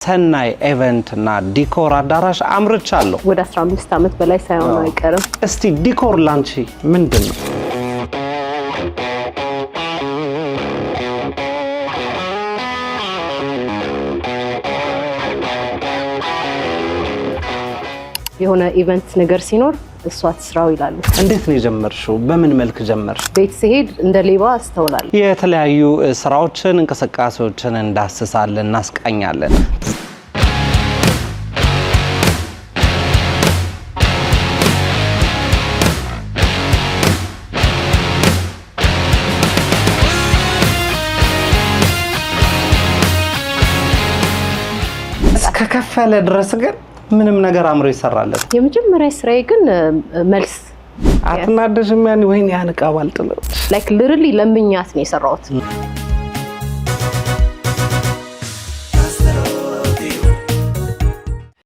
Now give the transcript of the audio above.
ሰናይ ኢቨንት እና ዲኮር አዳራሽ አምርቻለሁ። ወደ 15 ዓመት በላይ ሳይሆን አይቀርም። እስቲ ዲኮር ላንቺ ምንድነው? የሆነ ኢቨንት ነገር ሲኖር እሷ ትስራው ይላሉ። እንዴት ነው የጀመርሽው? በምን መልክ ጀመርሽ? ቤት ሲሄድ እንደ ሌባ አስተውላለሁ። የተለያዩ ስራዎችን እንቅስቃሴዎችን እንዳስሳለን እናስቃኛለን። እስከከፈለ ድረስ ግን ምንም ነገር አምሮ ይሰራለት። የመጀመሪያ ስራዬ ግን መልስ አትናደሽም? ያኔ ወይኔ ያንቃባል ጥለው ላይክ ሊትራሊ ለምኛት ነው የሰራሁት።